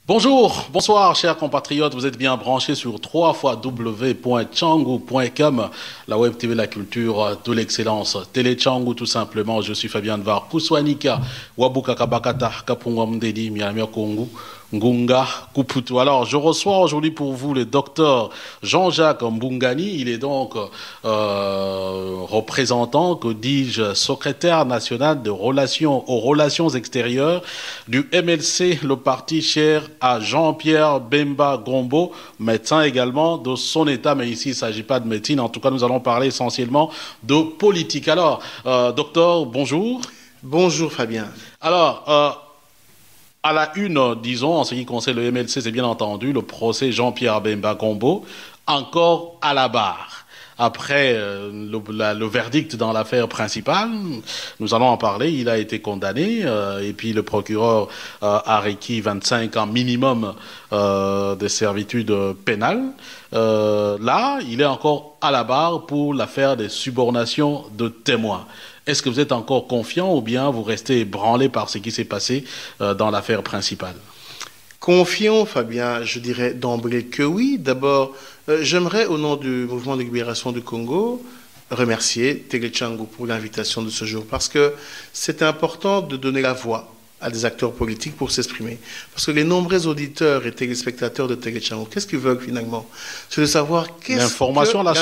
Bonjour, bonsoir chers compatriotes, vous êtes bien branchés sur www.tchangou.com, la web TV, la culture de l'excellence, Télé Tchangou tout simplement. Je suis Fabien Dvar, Kouswanika, Wabuka Kabakata, Kapungwa Mdedi, Miamia Kongu, Ngunga, Kuputu. Alors, je reçois aujourd'hui pour vous le docteur Jean-Jacques Mbungani. Il est donc représentant, que dis-je, secrétaire national aux relations extérieures du MLC, le parti cher à Jean-Pierre Bemba Gombo, médecin également de son état. Mais ici, il ne s'agit pas de médecine. En tout cas, nous allons parler essentiellement de politique. Alors, docteur, bonjour. Bonjour, Fabien. Alors, à la une, disons, en ce qui concerne le MLC, c'est bien entendu le procès Jean-Pierre Bemba Gombo, encore à la barre. Après le verdict dans l'affaire principale, nous allons en parler, il a été condamné, et puis le procureur a requis 25 ans minimum de servitude pénale. Là, il est encore à la barre pour l'affaire des subornations de témoins. Est-ce que vous êtes encore confiant ou bien vous restez ébranlé par ce qui s'est passé dans l'affaire principale? Confiant, Fabien, je dirais d'emblée que oui. D'abord, j'aimerais, au nom du Mouvement de libération du Congo, remercier Télé Tchangou pour l'invitation de ce jour, parce que c'est important de donner la voix à des acteurs politiques pour s'exprimer. Parce que les nombreux auditeurs et téléspectateurs de Télé Tchangou, qu'est-ce qu'ils veulent finalement? C'est de savoir l'information à la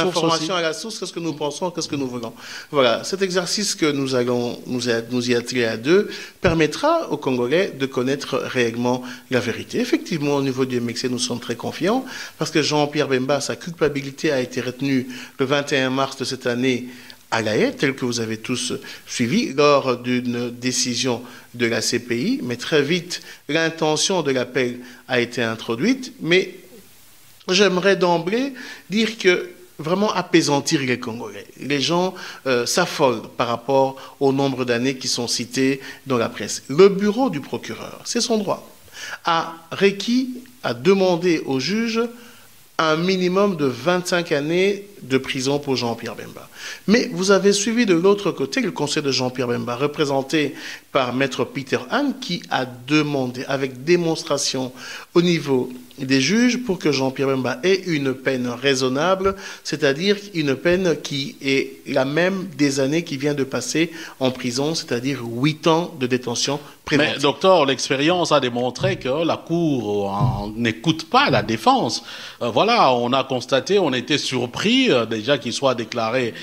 source, qu'est-ce que nous pensons, qu'est-ce que nous voulons. Voilà, cet exercice que nous allons nous y atteler à deux permettra aux Congolais de connaître réellement la vérité. Effectivement, au niveau du MLC, nous sommes très confiants, parce que Jean-Pierre Bemba, sa culpabilité a été retenue le 21 mars de cette année à La Haye, tel que vous avez tous suivi, lors d'une décision de la CPI, mais très vite, l'intention de l'appel a été introduite, mais j'aimerais d'emblée dire que vraiment apaisantir les Congolais. Les gens s'affolent par rapport au nombre d'années qui sont citées dans la presse. Le bureau du procureur, c'est son droit, a demandé au juge un minimum de 25 années de prison pour Jean-Pierre Bemba. Mais vous avez suivi de l'autre côté le conseil de Jean-Pierre Bemba, représenté par Maître Peter Han, qui a demandé avec démonstration au niveau des juges pour que Jean-Pierre Bemba ait une peine raisonnable, c'est-à-dire une peine qui est la même des années qu'il vient de passer en prison, c'est-à-dire 8 ans de détention préventive. Mais docteur, l'expérience a démontré que la Cour n'écoute pas la défense. Voilà, on a constaté, on était surpris déjà qu'il soit déclaré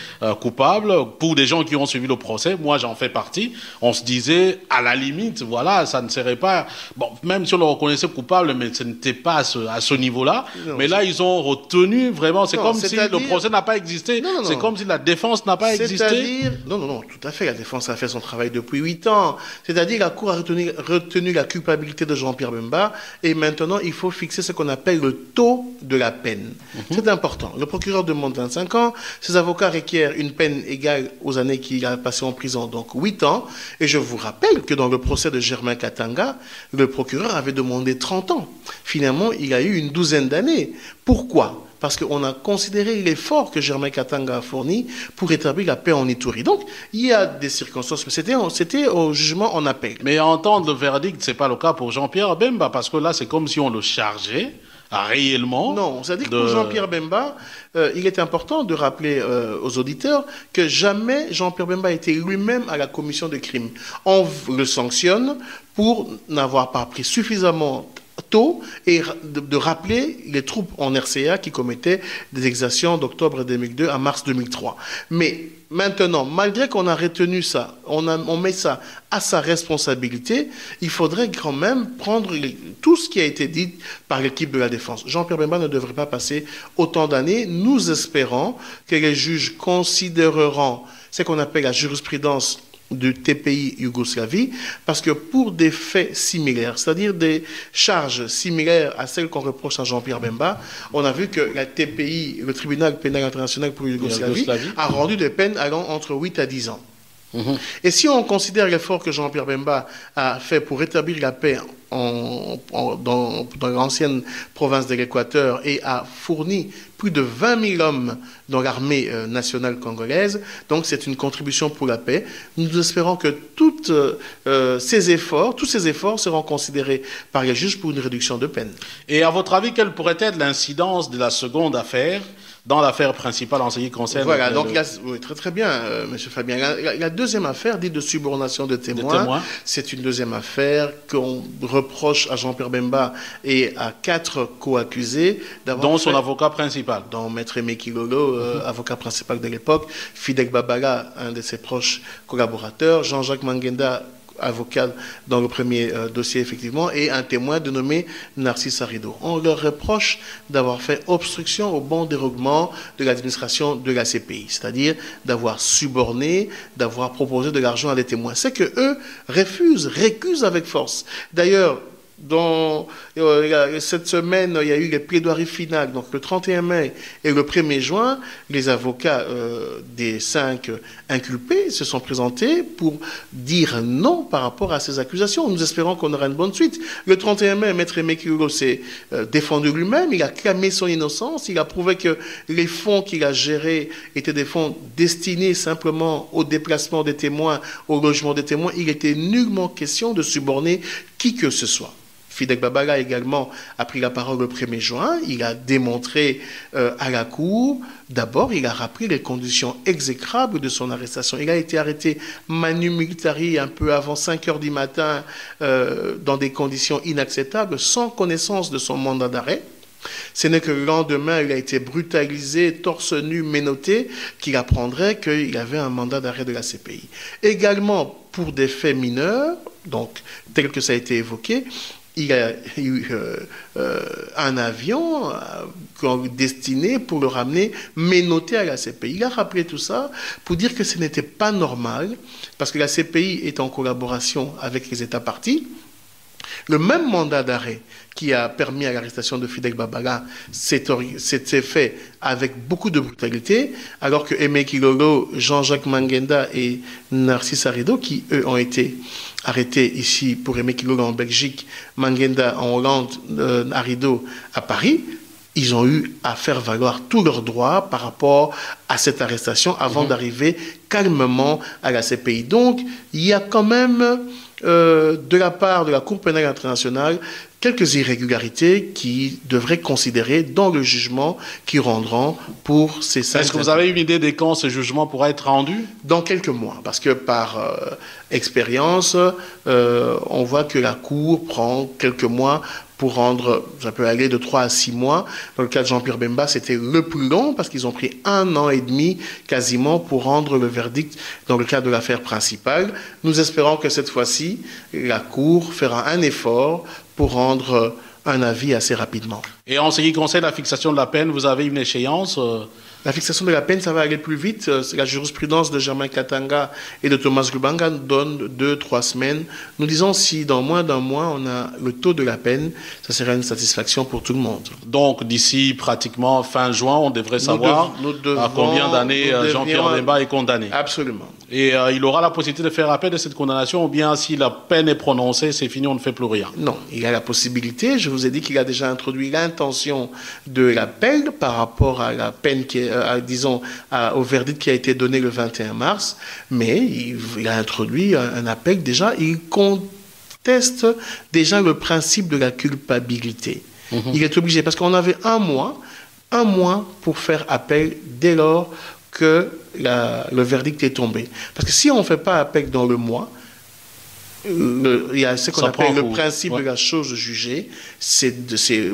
coupable. Pour des gens qui ont suivi le procès, moi j'en fais partie, on se disait, à la limite, voilà, ça ne serait pas... Bon, même si on le reconnaissait coupable, mais ce n'était pas à ce niveau-là. Non, mais là, ils ont retenu vraiment... C'est comme si le procès n'a pas existé. C'est comme si la défense n'a pas existé. Non, tout à fait. La défense a fait son travail depuis 8 ans. C'est-à-dire la Cour a retenu la culpabilité de Jean-Pierre Bemba et maintenant, il faut fixer ce qu'on appelle le taux de la peine. C'est important. Le procureur demande 25 ans. Ses avocats requièrent une peine égale aux années qu'il a passées en prison, donc 8 ans. Et je vous rappelle que dans le procès de Germain Katanga, le procureur avait demandé 30 ans. Finalement, il a eu une douzaine d'années. Pourquoi? Parce qu'on a considéré l'effort que Germain Katanga a fourni pour établir la paix en Ituri. Donc, il y a des circonstances, mais c'était au jugement en appel. Mais entendre le verdict, ce n'est pas le cas pour Jean-Pierre Bemba, parce que là, c'est comme si on le chargeait réellement. Non, c'est-à-dire que pour Jean-Pierre Bemba, il est important de rappeler aux auditeurs que jamais Jean-Pierre Bemba a été lui-même à la commission de crime. On le sanctionne pour n'avoir pas pris suffisamment tôt et de rappeler les troupes en RCA qui commettaient des exactions d'octobre 2002 à mars 2003. Mais maintenant, malgré qu'on a retenu ça, on met ça à sa responsabilité, il faudrait quand même prendre tout ce qui a été dit par l'équipe de la défense. Jean-Pierre Bemba ne devrait pas passer autant d'années. Nous espérons que les juges considéreront ce qu'on appelle la jurisprudence du TPI Yougoslavie, parce que pour des faits similaires, c'est-à-dire des charges similaires à celles qu'on reproche à Jean-Pierre Bemba, on a vu que la TPI, le tribunal pénal international pour Yougoslavie, a rendu des peines allant entre 8 à 10 ans. Et si on considère l'effort que Jean-Pierre Bemba a fait pour rétablir la paix dans l'ancienne province de l'Équateur et a fourni plus de 20 000 hommes dans l'armée nationale congolaise, donc c'est une contribution pour la paix. Nous espérons que tous ces efforts seront considérés par les juges pour une réduction de peine. Et à votre avis, quelle pourrait être l'incidence de la seconde affaire dans l'affaire principale en ce qui concerne... Voilà, donc oui, très bien, M. Fabien. La deuxième affaire, dite de subornation de témoins, c'est une deuxième affaire qu'on reproche à Jean-Pierre Bemba et à 4 co-accusés d'avoir dont son avocat principal. Dont Maître Aimé Kilolo, avocat principal de l'époque, Fidek Babala, un de ses proches collaborateurs, Jean-Jacques Mangenda, avocat dans le premier dossier, effectivement, et un témoin dénommé Narcisse Arido. On leur reproche d'avoir fait obstruction au bon déroulement de l'administration de la CPI, c'est-à-dire d'avoir suborné, d'avoir proposé de l'argent à des témoins. C'est que eux récusent avec force. D'ailleurs, cette semaine, il y a eu les plaidoiries finales. Donc le 31 mai et le 1er juin, les avocats des 5 inculpés se sont présentés pour dire non par rapport à ces accusations. Nous espérons qu'on aura une bonne suite. Le 31 mai, Maître Aimé Kilolo s'est défendu lui-même. Il a clamé son innocence. Il a prouvé que les fonds qu'il a gérés étaient des fonds destinés simplement au déplacement des témoins, au logement des témoins. Il était nullement question de suborner qui que ce soit. Fidek Babala également a pris la parole le 1er juin. Il a démontré à la cour, d'abord, il a rappelé les conditions exécrables de son arrestation. Il a été arrêté manu militari un peu avant 5 heures du matin dans des conditions inacceptables, sans connaissance de son mandat d'arrêt. Ce n'est que le lendemain, il a été brutalisé, torse nu, menotté, qu'il apprendrait qu'il avait un mandat d'arrêt de la CPI. Également, pour des faits mineurs, donc tel que ça a été évoqué, il a eu un avion destiné pour le ramener menotté à la CPI. Il a rappelé tout ça pour dire que ce n'était pas normal, parce que la CPI est en collaboration avec les États partis. Le même mandat d'arrêt qui a permis à l'arrestation de Fidek Babala s'est fait avec beaucoup de brutalité, alors que Aimé Kilolo, Jean-Jacques Mangenda et Narcisse Arido, qui eux ont été arrêtés ici pour Aimé Kilolo en Belgique, Mangenda en Hollande, Arido à Paris, ils ont eu à faire valoir tous leurs droits par rapport à cette arrestation avant d'arriver calmement à la CPI. Donc, il y a quand même, de la part de la Cour pénale internationale, quelques irrégularités qui devraient considérer dans le jugement qu'ils rendront pour ces 5 Est-ce que vous avez une idée de quand ce jugement pourra être rendu? Dans quelques mois, parce que par expérience, on voit que la Cour prend quelques mois pour rendre, ça peut aller de 3 à 6 mois. Dans le cas de Jean-Pierre Bemba, c'était le plus long parce qu'ils ont pris 1 an et demi quasiment pour rendre le verdict dans le cas de l'affaire principale. Nous espérons que cette fois-ci, la Cour fera un effort pour rendre un avis assez rapidement. Et en ce qui concerne la fixation de la peine, vous avez une échéance La fixation de la peine, ça va aller plus vite. La jurisprudence de Germain Katanga et de Thomas Lubanga donne 2-3 semaines. Nous disons si dans moins d'un mois, on a le taux de la peine, ça serait une satisfaction pour tout le monde. Donc d'ici pratiquement fin juin, on devrait savoir à combien d'années Jean-Pierre Bemba est condamné. Absolument. Et il aura la possibilité de faire appel de cette condamnation, ou bien si la peine est prononcée, c'est fini, on ne fait plus rien? Non, il a la possibilité. Je vous ai dit qu'il a déjà introduit l'intention de l'appel par rapport à la peine qui est, au verdict qui a été donné le 21 mars. Mais il a introduit un appel déjà. Il conteste déjà le principe de la culpabilité. Il est obligé, parce qu'on avait un mois pour faire appel dès lors que le verdict est tombé. Parce que si on ne fait pas appel dans le mois, il y a ce qu'on appelle le principe de la chose jugée, c'est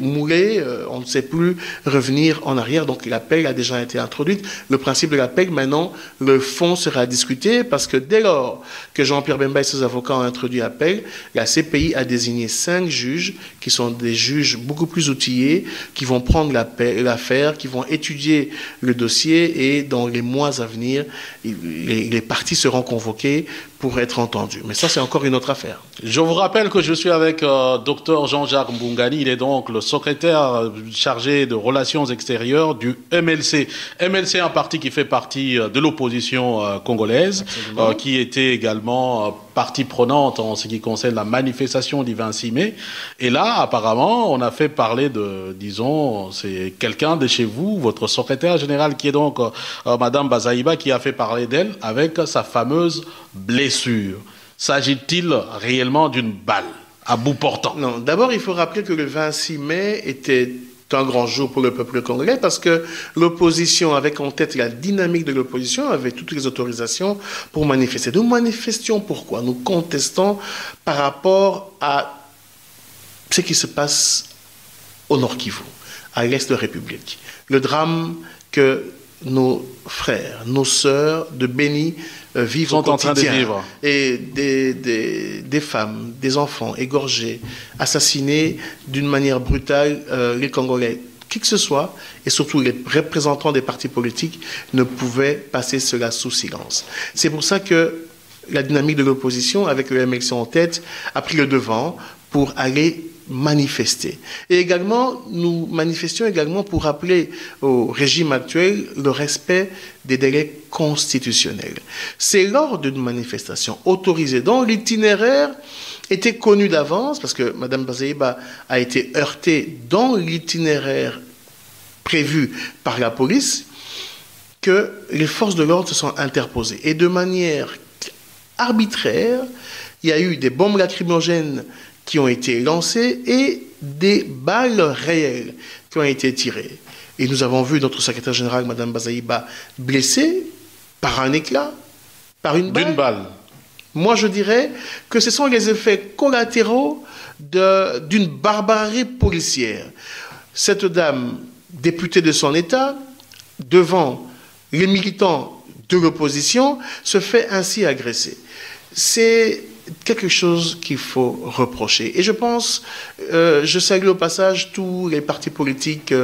moulé, on ne sait plus revenir en arrière, donc l'appel a déjà été introduit. Le principe de l'appel, maintenant, le fond sera discuté, parce que dès lors que Jean-Pierre Bemba et ses avocats ont introduit l'appel, la CPI a désigné 5 juges, qui sont des juges beaucoup plus outillés, qui vont prendre l'affaire, qui vont étudier le dossier, et dans les mois à venir, les parties seront convoquées pour être entendu. Mais ça, c'est encore une autre affaire. Je vous rappelle que je suis avec Dr Jean-Jacques Mbungani. Il est donc le secrétaire chargé de relations extérieures du MLC. MLC, un parti qui fait partie de l'opposition congolaise, qui était également partie prenante en ce qui concerne la manifestation du 26 mai. Et là, apparemment, on a fait parler de, disons, c'est quelqu'un de chez vous, votre secrétaire général, qui est donc Madame Bazaïba, qui a fait parler d'elle avec sa fameuse blessure. S'agit-il réellement d'une balle à bout portant? Non, d'abord, il faut rappeler que le 26 mai était un grand jour pour le peuple congolais parce que l'opposition, avec en tête la dynamique de l'opposition, avait toutes les autorisations pour manifester. Nous manifestions pourquoi? Nous contestons par rapport à ce qui se passe au Nord Kivu, à l'Est de la République. Le drame que nos frères, nos sœurs de Béni vivent au quotidien. En train de vivre. Et des femmes, des enfants égorgés, assassinés d'une manière brutale, les Congolais, qui que ce soit, et surtout les représentants des partis politiques, ne pouvaient passer cela sous silence. C'est pour ça que la dynamique de l'opposition, avec le MLC en tête, a pris le devant pour aller manifester. Et également, nous manifestions également pour rappeler au régime actuel le respect des délais constitutionnels. C'est lors d'une manifestation autorisée dont l'itinéraire était connu d'avance, parce que Mme Bazaïba a été heurtée dans l'itinéraire prévu par la police, que les forces de l'ordre se sont interposées. Et de manière arbitraire, il y a eu des bombes lacrymogènes qui ont été lancées et des balles réelles qui ont été tirées. Et nous avons vu notre secrétaire général, Mme Bazaïba, blessée par un éclat, par une balle. D'une balle. Moi, je dirais que ce sont les effets collatéraux d'une barbarie policière. Cette dame, députée de son État, devant les militants de l'opposition, se fait ainsi agresser. C'est quelque chose qu'il faut reprocher. Et je pense, je salue au passage tous les partis politiques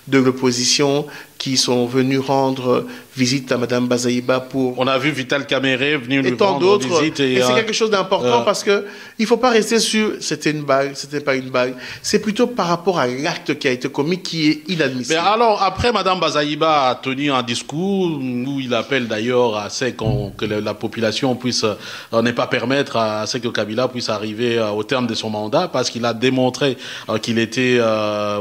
de l'opposition qui sont venus rendre visite à Mme Bazaïba pour... On a vu Vital Kamere venir lui rendre visite. Et c'est quelque chose d'important parce qu'il ne faut pas rester sur c'était une balle, c'était pas une balle. C'est plutôt par rapport à l'acte qui a été commis qui est inadmissible. Mais alors, après, Mme Bazaïba a tenu un discours où il appelle d'ailleurs à ce que la population puisse ne pas permettre à ce que Kabila puisse arriver au terme de son mandat parce qu'il a démontré qu'il était,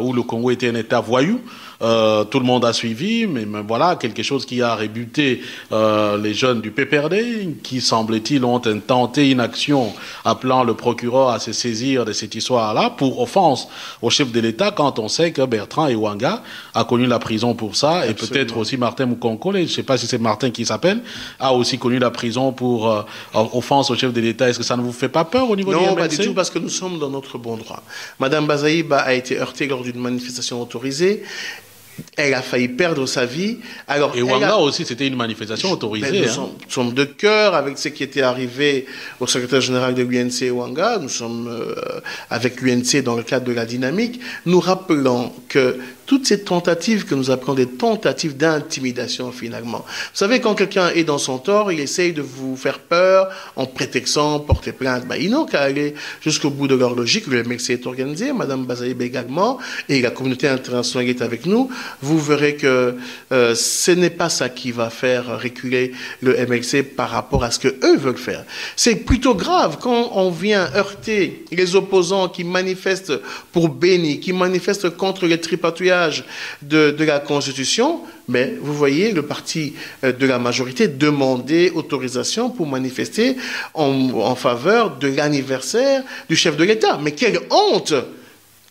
où le Congo était un État voyou. Tout le monde a suivi, mais voilà, quelque chose qui a rebuté les jeunes du PPRD, qui, semble-t-il, ont tenté une action appelant le procureur à se saisir de cette histoire-là pour offense au chef de l'État, quand on sait que Bertrand Ewanga a connu la prison pour ça, et peut-être aussi Martin Moukonkole, je ne sais pas si c'est Martin qui s'appelle, a aussi connu la prison pour offense au chef de l'État. Est-ce que ça ne vous fait pas peur au niveau du MLC? Non, pas du tout, parce que nous sommes dans notre bon droit. Madame Bazaïba a été heurtée lors d'une manifestation autorisée. Elle a failli perdre sa vie. Alors, et Wanga aussi, c'était une manifestation autorisée. Nous sommes de cœur avec ce qui était arrivé au secrétaire général de l'UNC Wanga. Nous sommes avec l'UNC dans le cadre de la dynamique. Nous rappelons que toutes ces tentatives que nous appelons des tentatives d'intimidation finalement. Vous savez, quand quelqu'un est dans son tort, il essaye de vous faire peur en prétextant porter plainte. Ils n'ont qu'à aller jusqu'au bout de leur logique. Le MLC est organisé, Mme Bazaïba également, et la communauté internationale est avec nous. Vous verrez que ce n'est pas ça qui va faire reculer le MLC par rapport à ce qu'eux veulent faire. C'est plutôt grave quand on vient heurter les opposants qui manifestent pour Béni, qui manifestent contre les tripatouillages de la Constitution, mais vous voyez le parti de la majorité demander autorisation pour manifester en faveur de l'anniversaire du chef de l'État. Mais quelle honte!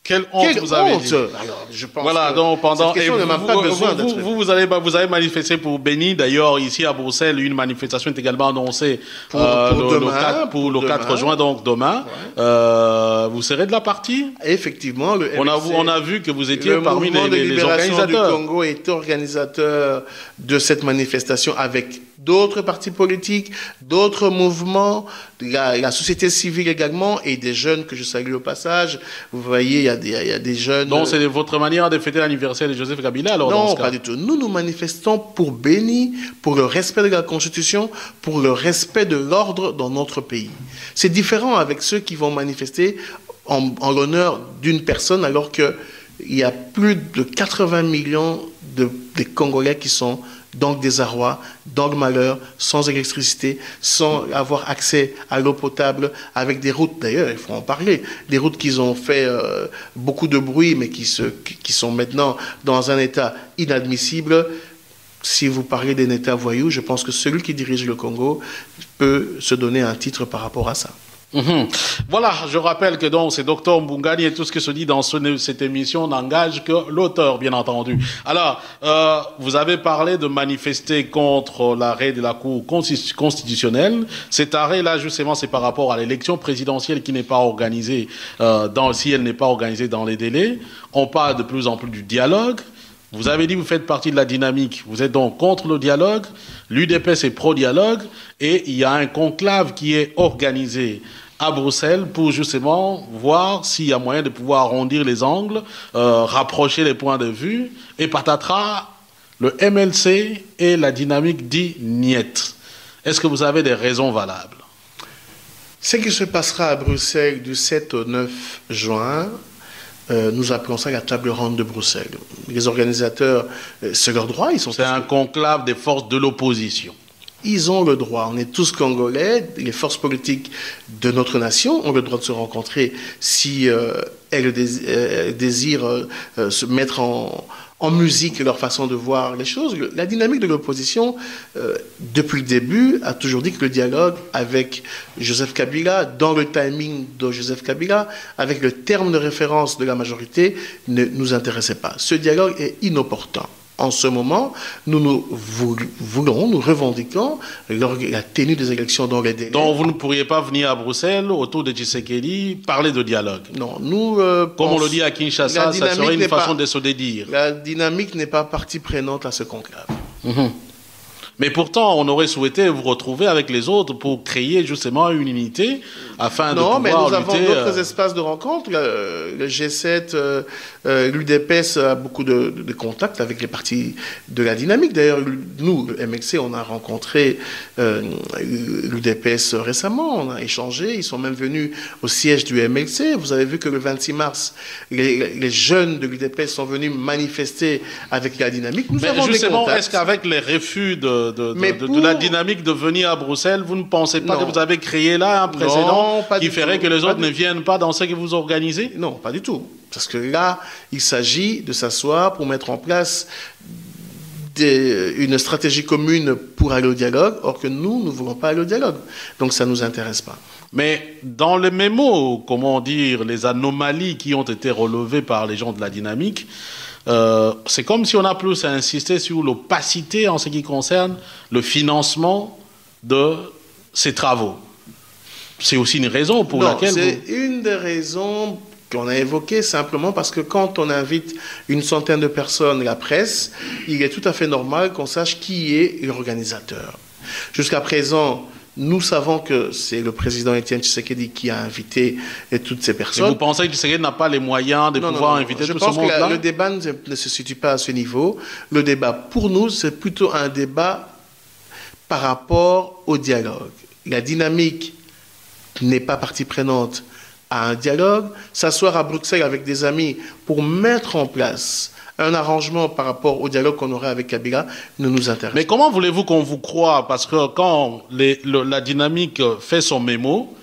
Quelle honte vous avez dit. Alors, je pense voilà, que donc pendant cette question n'a pas besoin d'être... vous avez manifesté pour Béni. D'ailleurs, ici à Bruxelles, une manifestation est également annoncée pour le 4 juin, donc demain. Ouais. Vous serez de la partie? Effectivement, le MLC, on a vu que vous étiez parmi les organisateurs. Du Congo est organisateur de cette manifestation avec d'autres partis politiques, d'autres mouvements, la société civile également, et des jeunes que je salue au passage. Vous voyez, il y y a des jeunes... Donc c'est votre manière de fêter l'anniversaire de Joseph Kabila alors, dans Non, ce cas? pas du tout. Nous manifestons pour Béni, pour le respect de la Constitution, pour le respect de l'ordre dans notre pays. C'est différent avec ceux qui vont manifester en l'honneur d'une personne alors qu'il y a plus de 80 millions de Congolais qui sont dans le désarroi, dans le malheur, sans électricité, sans avoir accès à l'eau potable, avec des routes, d'ailleurs, il faut en parler, des routes qui ont fait beaucoup de bruit, mais qui sont maintenant dans un état inadmissible. Si vous parlez d'un état voyou, je pense que celui qui dirige le Congo peut se donner un titre par rapport à ça. Voilà, je rappelle que donc c'est Dr Mbungani et tout ce qui se dit dans cette émission n'engage que l'auteur, bien entendu. Alors, vous avez parlé de manifester contre l'arrêt de la Cour constitutionnelle. Cet arrêt-là, justement, c'est par rapport à l'élection présidentielle qui n'est pas organisée, si elle n'est pas organisée dans les délais. On parle de plus en plus du dialogue. Vous avez dit que vous faites partie de la dynamique. Vous êtes donc contre le dialogue. L'UDPS est pro-dialogue. Et il y a un conclave qui est organisé à Bruxelles pour justement voir s'il y a moyen de pouvoir arrondir les angles, rapprocher les points de vue. Et patatras, le MLC et la dynamique dit niet. Est-ce que vous avez des raisons valables? Ce qui se passera à Bruxelles du 7 au 9 juin, nous appelons ça la table ronde de Bruxelles. Les organisateurs, c'est leur droit. C'est un conclave des forces de l'opposition. Ils ont le droit, on est tous Congolais, les forces politiques de notre nation ont le droit de se rencontrer si elles désirent se mettre en musique leur façon de voir les choses. La dynamique de l'opposition, depuis le début, a toujours dit que le dialogue avec Joseph Kabila, dans le timing de Joseph Kabila, avec le terme de référence de la majorité, ne nous intéressait pas. Ce dialogue est inopportun. En ce moment, nous revendiquons la tenue des élections dans les délais. Donc vous ne pourriez pas venir à Bruxelles, autour de Tshisekedi, parler de dialogue? Non, nous... Comme on le dit à Kinshasa, ça serait une façon de se dédire. La dynamique n'est pas partie prenante à ce conclave. Mais pourtant, on aurait souhaité vous retrouver avec les autres pour créer justement une unité afin de pouvoir lutter... Non, mais nous avons d'autres espaces de rencontre. Le G7, l'UDPS a beaucoup de contacts avec les partis de la dynamique. D'ailleurs, nous, le MLC, on a rencontré l'UDPS récemment, on a échangé. Ils sont même venus au siège du MLC. Vous avez vu que le 26 mars, les jeunes de l'UDPS sont venus manifester avec la dynamique. Nous avons justement, des contacts. Est-ce qu'avec les refus de la dynamique de venir à Bruxelles, vous ne pensez pas que vous avez créé là un précédent qui ferait que les autres ne viennent pas dans ce que vous organisez? Non, pas du tout. Parce que là, il s'agit de s'asseoir pour mettre en place une stratégie commune pour aller au dialogue, or que nous ne voulons pas aller au dialogue. Donc ça ne nous intéresse pas. Mais dans les mémos, comment dire, les anomalies qui ont été relevées par les gens de la dynamique, c'est comme si on a plus à insister sur l'opacité en ce qui concerne le financement de ces travaux. C'est aussi une raison pour laquelle... C'est une des raisons qu'on a évoquées simplement parce que quand on invite une centaine de personnes, la presse, il est tout à fait normal qu'on sache qui est l'organisateur. Jusqu'à présent, nous savons que c'est le président Étienne Tshisekedi qui a invité toutes ces personnes. Et vous pensez que Tshisekedi n'a pas les moyens de pouvoir inviter tout ce monde-là? Je pense que le débat ne se situe pas à ce niveau. Le débat, pour nous, c'est plutôt un débat par rapport au dialogue. La dynamique n'est pas partie prenante à un dialogue. S'asseoir à Bruxelles avec des amis pour mettre en place un arrangement par rapport au dialogue qu'on aurait avec Kabila ne nous intéresse pas. Mais comment voulez-vous qu'on vous croie? Parce que quand la dynamique fait son mémo,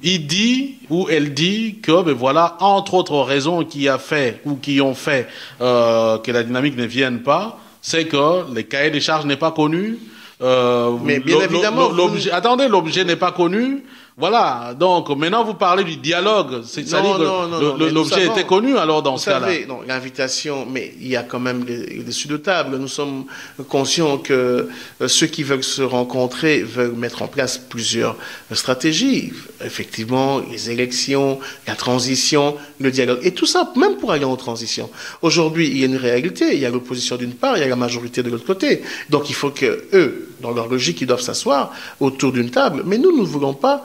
il dit ou elle dit que, ben voilà, entre autres raisons qui ont fait que la dynamique ne vienne pas, c'est que le cahier des charges n'est pas connu. Mais bien évidemment... Attendez, l'objet n'est pas connu. Voilà, donc maintenant vous parlez du dialogue, c'est-à-dire que l'objet était connu alors dans ce cas-là. Vous savez, l'invitation, mais il y a quand même les dessus de table. Nous sommes conscients que ceux qui veulent se rencontrer veulent mettre en place plusieurs stratégies. Effectivement, les élections, la transition, le dialogue, et tout ça, même pour aller en transition. Aujourd'hui, il y a une réalité, il y a l'opposition d'une part, il y a la majorité de l'autre côté. Donc il faut que eux, dans leur logique, ils doivent s'asseoir autour d'une table. Mais nous ne voulons pas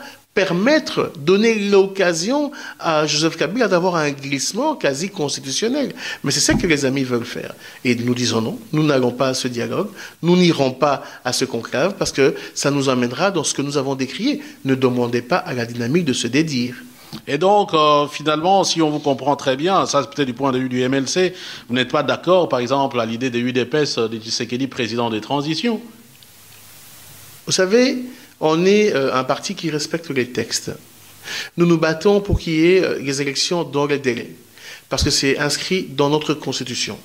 donner l'occasion à Joseph Kabila d'avoir un glissement quasi constitutionnel. Mais c'est ça que les amis veulent faire. Et nous disons non, nous n'allons pas à ce dialogue, nous n'irons pas à ce conclave, parce que ça nous emmènera dans ce que nous avons décrié. Ne demandez pas à la dynamique de se dédire. Et donc, finalement, si on vous comprend très bien, ça c'est peut-être du point de vue du MLC, vous n'êtes pas d'accord, par exemple, à l'idée des UDPS de Tshisekedi, président des transitions? Vous savez, on est un parti qui respecte les textes. Nous nous battons pour qu'il y ait les élections dans les délais, parce que c'est inscrit dans notre Constitution.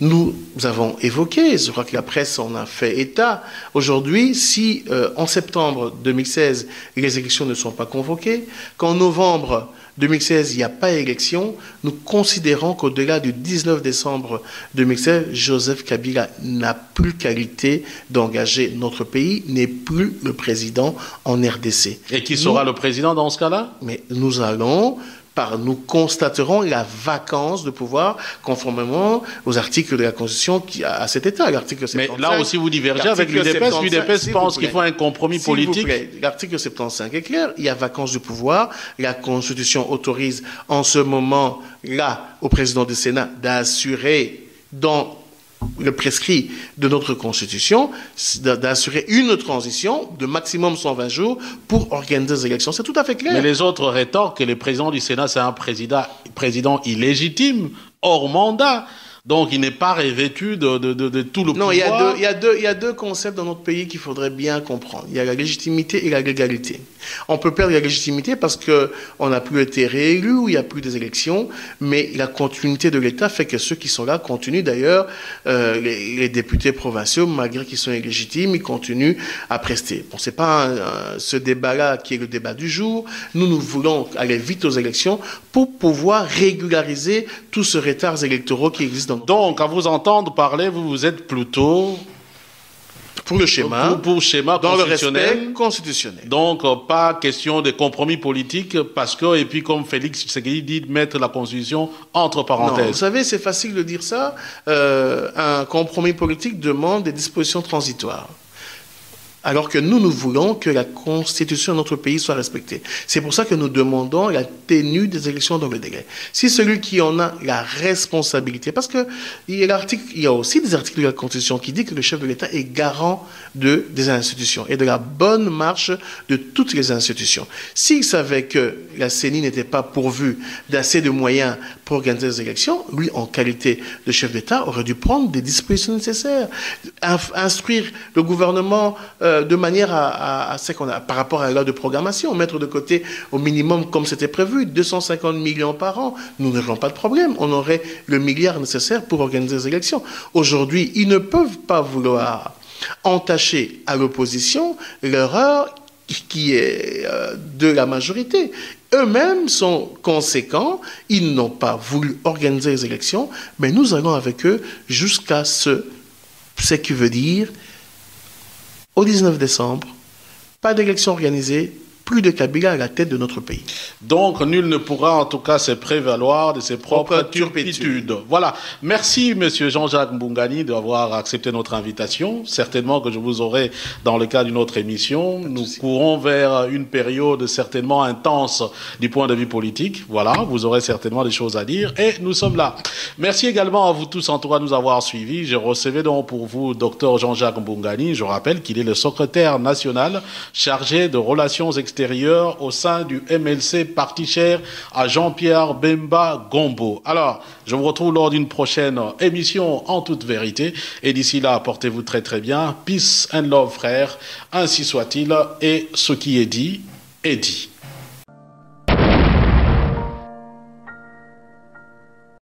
Nous avons évoqué, je crois que la presse en a fait état, aujourd'hui, si en septembre 2016, les élections ne sont pas convoquées, qu'en novembre 2016, il n'y a pas élection, nous considérons qu'au-delà du 19 décembre 2016, Joseph Kabila n'a plus qualité d'engager notre pays, n'est plus le président en RDC. Et qui sera le président dans ce cas-là? Mais nous constaterons la vacance de pouvoir conformément aux articles de la Constitution à cet État. L'article 75. Mais là aussi, vous divergez avec l'UDPS. L'UDPS pense qu'il faut un compromis politique. L'article 75 est clair. Il y a vacance de pouvoir. La Constitution autorise en ce moment-là au président du Sénat d'assurer dans le prescrit de notre Constitution, d'assurer une transition de maximum 120 jours pour organiser des élections. C'est tout à fait clair. Mais les autres rétorquent que le président du Sénat, c'est un président illégitime, hors mandat. Donc, il n'est pas revêtu de tout le pouvoir. Non, il y a deux concepts dans notre pays qu'il faudrait bien comprendre. Il y a la légitimité et la légalité. On peut perdre la légitimité parce qu'on n'a plus été réélu ou il n'y a plus des élections, mais la continuité de l'État fait que ceux qui sont là continuent. D'ailleurs, les députés provinciaux, malgré qu'ils sont illégitimes, ils continuent à prester. Bon, c'est pas ce débat-là qui est le débat du jour. Nous voulons aller vite aux élections pour pouvoir régulariser tous ces retards électoraux qui existent dans Donc, à vous entendre parler, vous êtes plutôt pour le schéma, pour le schéma dans constitutionnel. Le respect constitutionnel. Donc, pas question de compromis politique, parce que, et puis comme Félix Tshisekedi dit, mettre la Constitution entre parenthèses. Non, vous savez, c'est facile de dire ça. Un compromis politique demande des dispositions transitoires. Alors que nous voulons que la Constitution de notre pays soit respectée. C'est pour ça que nous demandons la tenue des élections dans le délai. Si celui qui en a la responsabilité, parce que il y a aussi des articles de la Constitution qui disent que le chef de l'État est garant des institutions et de la bonne marche de toutes les institutions. S'il savait que la CENI n'était pas pourvue d'assez de moyens pour organiser les élections, lui, en qualité de chef d'État, aurait dû prendre des dispositions nécessaires, instruire le gouvernement de manière à ce qu'on a, par rapport à la loi de programmation, mettre de côté au minimum, comme c'était prévu, 250 millions par an. Nous n'aurons pas de problème. On aurait le milliard nécessaire pour organiser les élections. Aujourd'hui, ils ne peuvent pas vouloir entacher à l'opposition l'erreur qui est de la majorité. Eux-mêmes sont conséquents, ils n'ont pas voulu organiser les élections, mais nous allons avec eux jusqu'à ce qui veut dire, au 19 décembre, pas d'élection organisée, plus de Kabila à la tête de notre pays. Donc, nul ne pourra en tout cas se prévaloir de ses propres turpitudes. Voilà. Merci, monsieur Jean-Jacques Mbungani, d'avoir accepté notre invitation. Certainement que je vous aurai dans le cadre d'une autre émission. Nous courons vers une période certainement intense du point de vue politique. Voilà. Vous aurez certainement des choses à dire. Et nous sommes là. Merci également à vous tous, en tout cas, de nous avoir suivis. Je recevais donc pour vous, docteur Jean-Jacques Mbungani. Je rappelle qu'il est le secrétaire national chargé de relations extérieures au sein du MLC, parti cher à Jean-Pierre Bemba Gombo. Alors, je vous retrouve lors d'une prochaine émission en toute vérité. Et d'ici là, portez-vous très très bien. Peace and love, frères. Ainsi soit-il. Et ce qui est dit, est dit.